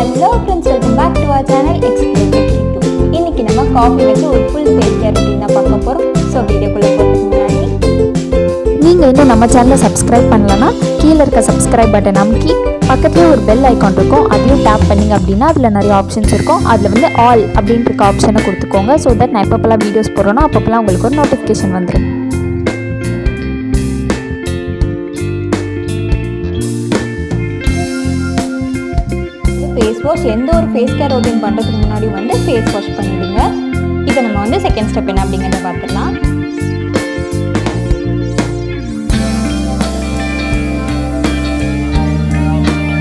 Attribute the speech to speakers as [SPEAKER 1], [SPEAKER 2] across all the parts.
[SPEAKER 1] Hello friends, welcome back to our channel Explorewithkeerthu. இன்னைக்கு நம்ம coffee வச்சு ஒரு ஃபுல் ஃபேஸ் கேர் ரொட்டீன் தான் பார்க்க போறோம். சோ வீடியோக்குள்ள போறதுக்கு முன்னாடி
[SPEAKER 2] நீங்க இன்னும் நம்ம சேனலை சப்ஸ்கிரைப் பண்ணலனா கீழ இருக்க சப்ஸ்கிரைப் பட்டன் அமுக்கி பக்கத்துல ஒரு பெல் ஐகான் இருக்கும், அதையும் டாப் பண்ணீங்க அப்படின்னா அதுல நிறைய ஆப்ஷன்ஸ் இருக்கும். அதுல வந்து ஆல் அப்படின்ற ஆப்ஷனை கொடுத்துக்கோங்க. ஸோ தட் நான் எப்பப்பெல்லாம் வீடியோஸ் போடுறேனோ அப்பப்பெல்லாம் உங்களுக்கு ஒரு நோட்டிஃபிகேஷன் வந்துடும்.
[SPEAKER 1] ஃபேஸ் வாஷ் எந்த ஒரு ஃபேஸ் கேர் ரொட்டீன் பண்ணுறதுக்கு முன்னாடி வந்து ஃபேஸ் வாஷ் பண்ணிடுங்க. இப்போ நம்ம வந்து செகண்ட் ஸ்டெப் என்ன அப்படிங்கிறத பார்த்துடலாம்.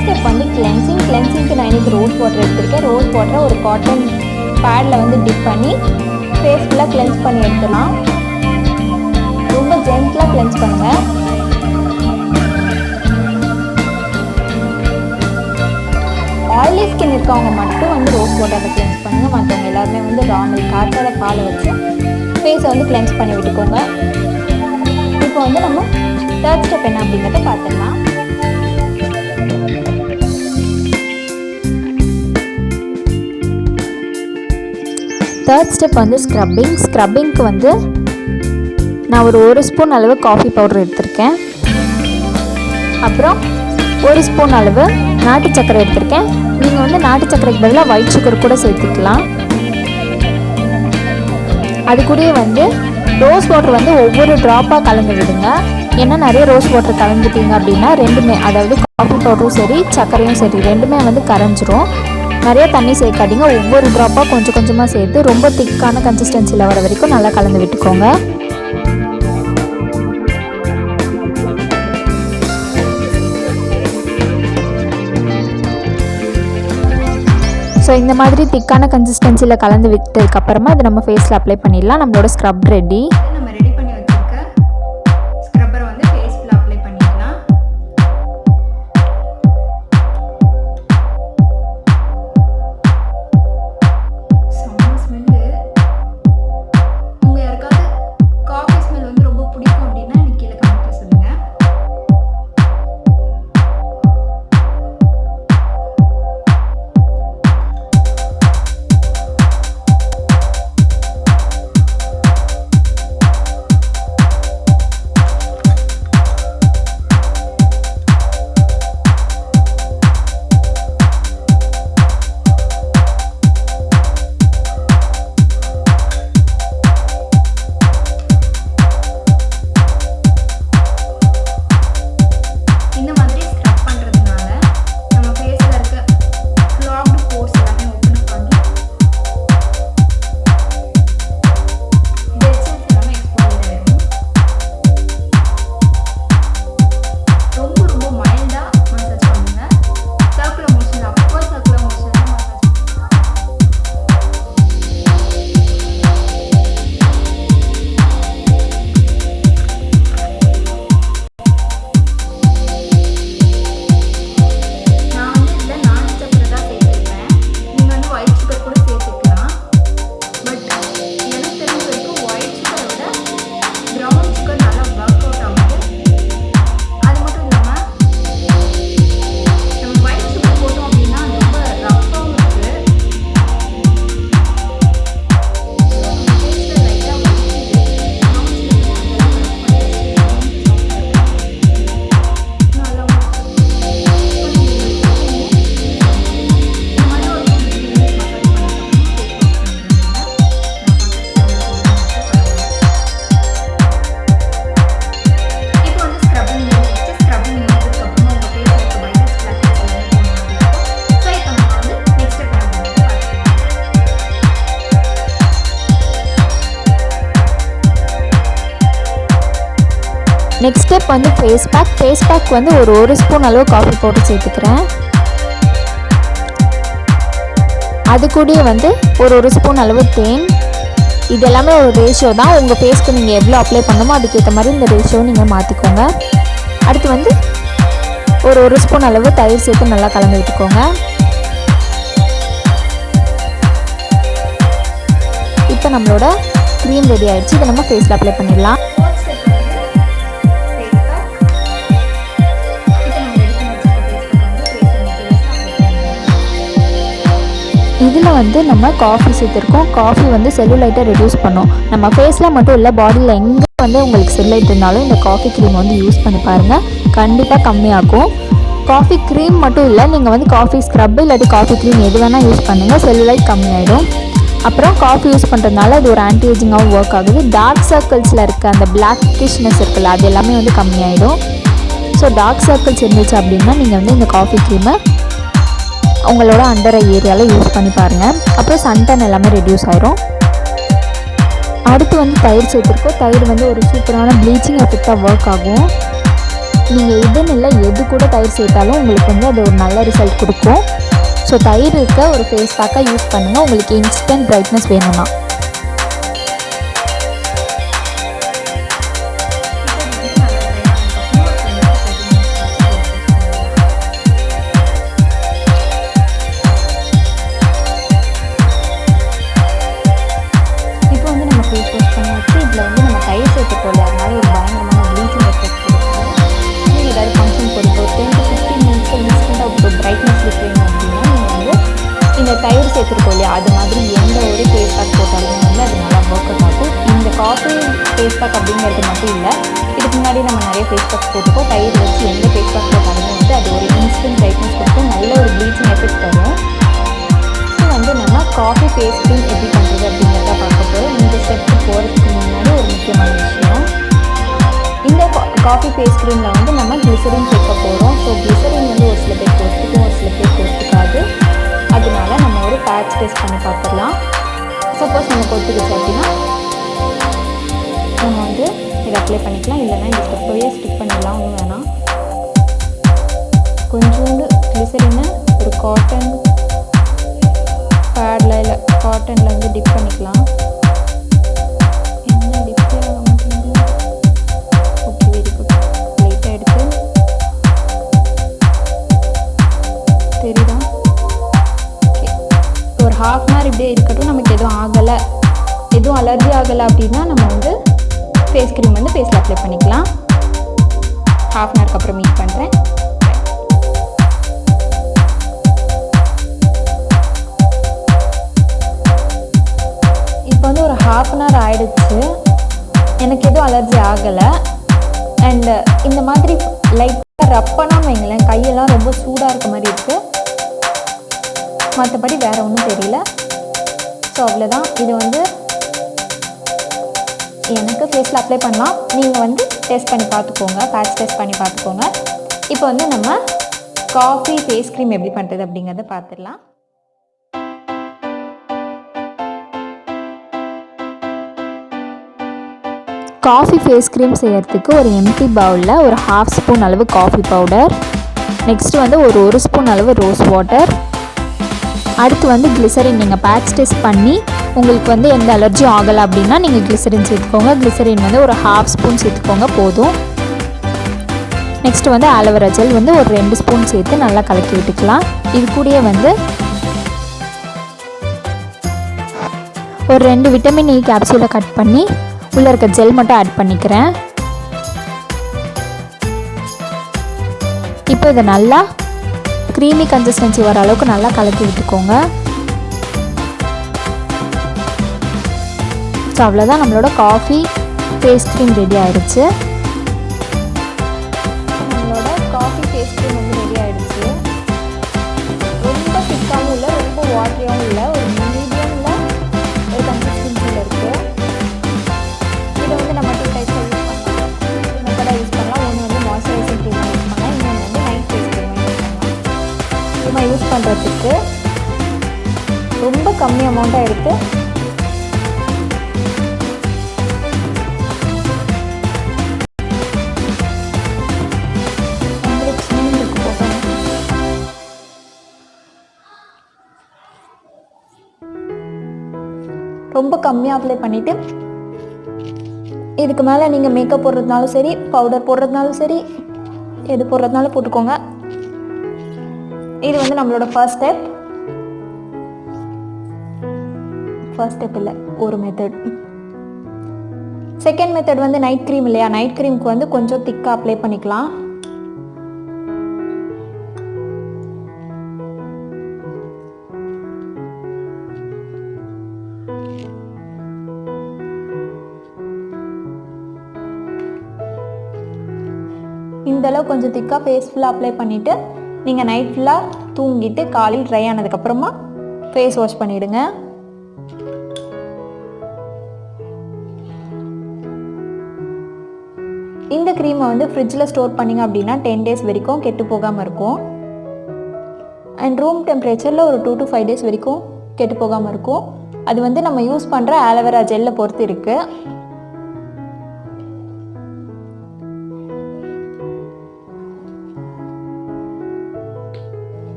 [SPEAKER 1] ஸ்டெப் வந்து கிளென்சிங்க்கு நான் இன்றைக்கி ரோஸ் வாட்டர் எடுத்துருக்கேன். ரோஸ் வாட்டரை ஒரு காட்டன் பேடில் வந்து டிப் பண்ணி ஃபேஸ் ஃபுல்லாக கிளென்ஸ் பண்ணி எடுத்துடலாம். ரொம்ப ஜென்டலாக கிளென்ஸ் பண்ணுங்கள். ஆயிலி ஸ்கின் இருக்கவங்க மட்டும் வந்து ரோஸ் வாட்டரில் கிளென்ஸ் பண்ணுங்கள். மற்றவங்க எல்லாருமே வந்து ராமல் காய்ச்சாத பாலை வச்சு ஃபேஸை வந்து கிளென்ஸ் பண்ணி விட்டுக்கோங்க. இப்போ வந்து நம்ம தேர்ட் ஸ்டெப் என்ன அப்படிங்கிறத பார்த்துடலாம்.
[SPEAKER 2] தேர்ட் ஸ்டெப் வந்து ஸ்க்ரப்பிங்க்கு வந்து நான் ஒரு ஸ்பூன் அளவு காஃபி பவுடர் எடுத்திருக்கேன். அப்புறம் 1 ஸ்பூன் அளவு நாட்டு சர்க்கரை எடுத்திருக்கேன். நீங்கள் வந்து நாட்டு சர்க்கரைக்கு பதிலாக ஒயிட் சுகர் கூட சேர்த்துக்கலாம். அது கூடயே வந்து ரோஸ் வாட்டர் வந்து ஒவ்வொரு ட்ராப்பாக கலந்து விடுங்க. ஏன்னா நிறைய ரோஸ் வாட்டர் கலந்துட்டீங்க அப்படின்னா ரெண்டுமே, அதாவது காஃபி பவுடரும் சரி சர்க்கரையும் சரி ரெண்டுமே வந்து கரைஞ்சிரும். நிறைய தண்ணி சேர்க்காதீங்க. ஒவ்வொரு ட்ராப்பாக கொஞ்சம் கொஞ்சமாக சேர்த்து ரொம்ப திக்கான கன்சிஸ்டன்சியில் வர வரைக்கும் நல்லா கலந்து விட்டுக்கோங்க. ஸோ இந்த மாதிரி திக்கான கன்சிஸ்டன்சியில் கலந்து விட்டதுக்கப்புறமா இதை நம்ம ஃபேஸில் அப்ளை பண்ணிடலாம். நம்மளோட ஸ்க்ரப் ரெடி.
[SPEAKER 1] நம்ம ரெடி பண்ணி வச்சுருக்க ஸ்க்ரப்பரை வந்து ஃபேஸில் அப்ளை பண்ணிடலாம். செம்ம ஸ்மெல்லு. உங்கள் யாருக்காவது காஃபி ஸ்மெல் வந்து ரொம்ப பிடிக்கும் அப்படின்னா எனக்கு கீழே கமெண்ட்ல சொல்லுங்கள்.
[SPEAKER 2] நெக்ஸ்ட் ஸ்டெப் வந்து ஃபேஸ் பேக் வந்து ஒரு ஸ்பூன் அளவு காஃபி பவுடர் சேர்த்துக்கிறேன். அது கூடயே வந்து ஒரு ஸ்பூன் அளவு தேன். இது எல்லாமே ஒரு ரேஷியோ தான். உங்கள் ஃபேஸ்க்கு நீங்கள் எவ்வளோ அப்ளை பண்ணணுமோ அதுக்கேற்ற மாதிரி இந்த ரேஷியோ நீங்கள் மாற்றிக்கோங்க. அடுத்து வந்து ஒரு ஸ்பூன் அளவு தயிர் சேர்த்து நல்லா கலந்து விட்டுக்கோங்க. இப்போ நம்மளோட க்ரீம் ரெடி ஆகிடுச்சு. இதை நம்ம ஃபேஸில் அப்ளை பண்ணிடலாம். இதில் வந்து நம்ம காஃபி சேர்த்துருக்கோம். காஃபி வந்து செல்லுலைட்டை ரெடியூஸ் பண்ணும். நம்ம ஃபேஸில் மட்டும் இல்லை, பாடியில் எங்கே வந்து உங்களுக்கு செல்லுலைட் இருந்தாலும் இந்த காஃபி க்ரீம் வந்து யூஸ் பண்ணி பாருங்கள், கண்டிப்பாக கம்மியாகும். காஃபி க்ரீம் மட்டும் இல்லை, நீங்கள் வந்து காஃபி ஸ்க்ரப் இல்லாட்டி காஃபி க்ரீம் எது வேணால் யூஸ் பண்ணுங்கள், செல்லுலைட் கம்மியாயிடும். அப்புறம் காஃபி யூஸ் பண்ணுறதுனால அது ஒரு ஆன்டி ஏஜிங்காகவும் ஒர்க் ஆகுது. டார்க் சர்க்கிள்ஸில் இருக்க அந்த பிளாக்கிஷ்னஸ் இருக்குல்ல, அது எல்லாமே வந்து கம்மியாயிடும். ஸோ டார்க் சர்க்கிள்ஸ் இருந்துச்சு அப்படின்னா நீங்கள் வந்து இந்த காஃபி க்ரீமை உங்களோட அண்டர் ஐ ஏரியாவில் யூஸ் பண்ணி பாருங்கள். அப்புறம் சன்டன் எல்லாமே ரெடியூஸ் ஆயிரும். அடுத்து வந்து தயிர் சேர்த்துருக்கோம். தயிர் வந்து ஒரு சூப்பரான ப்ளீச்சிங் எஃபெக்டாக ஒர்க் ஆகும். நீங்கள் இதுன்னு இல்லை, எது கூட தயிர் சேர்த்தாலும் உங்களுக்கு வந்து அது ஒரு நல்ல ரிசல்ட் கொடுக்கும். ஸோ தயிர் இருக்க ஒரு ஃபேஸ் பேக்காக யூஸ் பண்ணுங்கள் உங்களுக்கு இன்ஸ்டன்ட் பிரைட்னஸ் வேணும்னா.
[SPEAKER 1] தயிர் சேர்த்துருக்கோம் இல்லையா, அது மாதிரி எந்த ஒரு ஃபேஸ் பேக் போட்டாலுமே வந்து அது நல்லா ஒர்க் அவுட் ஆகும். இந்த காஃபி ஃபேஸ் பேக் அப்படிங்கிறது மட்டும் இல்லை, இதுக்கு முன்னாடி நம்ம நிறைய ஃபேஸ் பேக் போட்டுக்கோம். தயிர் வச்சு எந்த ஃபேஸ் பேக் போட்டாலுமே வந்து அது ஒரு இன்ஸ்டன்ட் பிரைட்னஸ் கொடுக்கும், நல்ல ஒரு ப்ளீச்சிங் எஃபெக்ட் தரும். ஸோ வந்து நம்ம காஃபி ஃபேஸ் க்ரீம் எப்படி பண்ணுறது அப்படிங்கிறத பார்க்க போகிறோம். இந்த ஸ்டெப்க்கு போகிறதுக்கு முன்னாடி ஒரு முக்கியமான விஷயம், இந்த காஃபி ஃபேஸ் க்ரீமில் வந்து நம்ம கிளிசரின் சேர்க்க போகிறோம். ஸோ கிளிசரின் வந்து ஒரு சில பேர் ஒத்துக்கும், ஒரு சில பேர் ஒத்துக்காது. அதனால நம்ம ஒரு பேட்ச் டெஸ்ட் பண்ணி பார்த்துடலாம். சப்போஸ் நமக்கு ஒத்துக்குச்சு அப்படின்னா நம்ம வந்து இதை அப்ளை பண்ணிக்கலாம், இல்லைனா இந்த ஸ்டெப்பையே ஸ்டிக் பண்ணிடலாம், ஒன்றும் வேணாம். கொஞ்சோண்டு கிளிசரினை ஒரு காட்டன் பேடில் இல்லை காட்டனில் வந்து டிப் பண்ணிக்கலாம். என்ன டிப் ஆக மாட்டேங்குது. Okay, very good. லைட்டாக எடுத்து தெரியுதா, ஒரு ஹாஃப் அன் ஹவர் இப்படியே இருக்கட்டும். நமக்கு எதுவும் ஆகலை, எதுவும் அலர்ஜி ஆகலை அப்படின்னா நம்ம வந்து ஃபேஸ் க்ரீம் வந்து ஃபேஸில் அப்ளை பண்ணிக்கலாம். ஹாஃப் அன் ஹவருக்கு அப்புறம் மீட் பண்ணுறேன். இப்போ வந்து ஒரு ஹாஃப் அன் ஹவர் ஆகிடுச்சு, எனக்கு எதுவும் அலர்ஜி ஆகலை. அண்டு இந்த மாதிரி லைட்டாக ரப் பண்ணாமல் வைங்களேன், கையெல்லாம் ரொம்ப சூடாக இருக்க மாதிரி இருக்குது, மற்றபடி வேறு ஒன்றும் தெரியல. ஸோ அவ்வளோதான். இது வந்து எனக்கு ஃபேஸில் அப்ளை பண்ணலாம், நீங்கள் வந்து டெஸ்ட் பண்ணி பார்த்துக்கோங்க, பேட்ச் டெஸ்ட் பண்ணி பார்த்துக்கோங்க. இப்போ வந்து நம்ம காஃபி ஃபேஸ் க்ரீம் எப்படி பண்ணுறது அப்படிங்கிறத பார்த்துடலாம்.
[SPEAKER 2] காஃபி ஃபேஸ் க்ரீம் செய்கிறதுக்கு ஒரு எம்டி பவுலில் ஒரு 1/2 ஸ்பூன் அளவு காஃபி பவுடர், நெக்ஸ்ட்டு வந்து ஒரு ஸ்பூன் அளவு ரோஸ் வாட்டர், அடுத்து வந்து கிளிசரின். நீங்கள் பேட்ச் டெஸ்ட் பண்ணி உங்களுக்கு வந்து எந்த அலர்ஜியும் ஆகலை அப்படின்னா நீங்கள் கிளிசரின் சேர்த்துக்கோங்க. கிளிசரின் வந்து ஒரு 1/2 ஸ்பூன் சேர்த்துக்கோங்க போதும். நெக்ஸ்ட்டு வந்து ஆலோவேரா ஜெல் வந்து ஒரு 2 ஸ்பூன் சேர்த்து நல்லா கலக்கி விட்டுக்கலாம். இது கூடயே வந்து ஒரு 2 விட்டமின் இ கேப்சூலை கட் பண்ணி உள்ளே இருக்க ஜெல் மட்டும் ஆட் பண்ணிக்கிறேன். இப்போ இதை நல்லா க்ரீமி கன்சிஸ்டன்சி வர அளவுக்கு நல்லா கலக்கி விட்டுக்கோங்க. ஸோ அவ்வளோதான், நம்மளோட காஃபி ஃபேஸ் க்ரீம் ரெடி ஆகிடுச்சு.
[SPEAKER 1] நம்மளோட காஃபி ஃபேஸ் க்ரீம் வந்து ரெடி ஆகிடுச்சு. ரொம்ப திக்காகவும் இல்லை, ரொம்ப வாட்டரியாகவும் இல்லை, ஒரு மீடியமில் ஒரு கன்சிஸ்டன்சியில் இருக்குது. இதை வந்து நம்ம 2 டைப்ஸாக யூஸ் பண்ணலாம், மெத்தடாக யூஸ் பண்ணலாம். ஒன்று வந்து மாய்ஸ்சரைசிங் க்ரீமாக யூஸ் பண்ணலாம், இன்னொன்று வந்து நைட் ஃபேஸ் க்ரீமாக யூஸ் பண்ணலாம். க்ரீமாக யூஸ் பண்ணுறதுக்கு ரொம்ப கம்மி அமௌண்ட்டாக எடுத்து ரொம்ப கம்மியாக அப்ளை பண்ணிவிட்டு இதுக்கு மேலே நீங்கள் மேக்கப் போடுறதுனாலும் சரி, பவுடர் போடுறதுனாலும் சரி, எது போடுறதுனாலும் போட்டுக்கோங்க. இது வந்து நம்மளோட ஃபர்ஸ்ட் ஸ்டெப் இல்லை, ஒரு மெத்தட். செகண்ட் மெத்தட் வந்து நைட் க்ரீம் இல்லையா, நைட் க்ரீமுக்கு வந்து கொஞ்சம் திக்காக அப்ளை பண்ணிக்கலாம். இந்தளவு கொஞ்சம் திக்காக ஃபேஸ் ஃபுல்லாக அப்ளை பண்ணிவிட்டு நீங்கள் நைட் ஃபுல்லாக தூங்கிட்டு காலையில் ட்ரை ஆனதுக்கப்புறமா ஃபேஸ் வாஷ் பண்ணிவிடுங்க. இந்த க்ரீமை வந்து ஃப்ரிட்ஜில் ஸ்டோர் பண்ணிங்க அப்படின்னா 10 days வரைக்கும் கெட்டு போகாமல் இருக்கும். அண்ட் ரூம் டெம்பரேச்சரில் ஒரு 2 to 5 days வரைக்கும் கெட்டு போகாமல் இருக்கும். அது வந்து நம்ம யூஸ் பண்ணுற ஆலோவேரா ஜெல்லை பொறுத்து இருக்குது.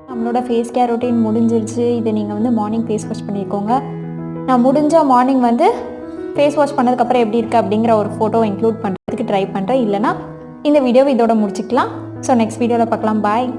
[SPEAKER 1] நம்மளோட ஃபேஸ் கேர் ரொட்டீன் முடிஞ்சிருச்சு. இதை நீங்கள் வந்து மார்னிங் ஃபேஸ் வாஷ் பண்ணியிருக்கோங்க. நான் முடிஞ்சால் மார்னிங் வந்து ஃபேஸ் வாஷ் பண்ணதுக்கப்புறம் எப்படி இருக்குது அப்படிங்கிற ஒரு ஃபோட்டோவை இன்க்ளூட் பண்ணுறதுக்கு ட்ரை பண்ணுறேன். இல்லைனா இந்த வீடியோவை இதோட முடிச்சுக்கலாம். ஸோ நெக்ஸ்ட் வீடியோவில் பார்க்கலாம். பாய்.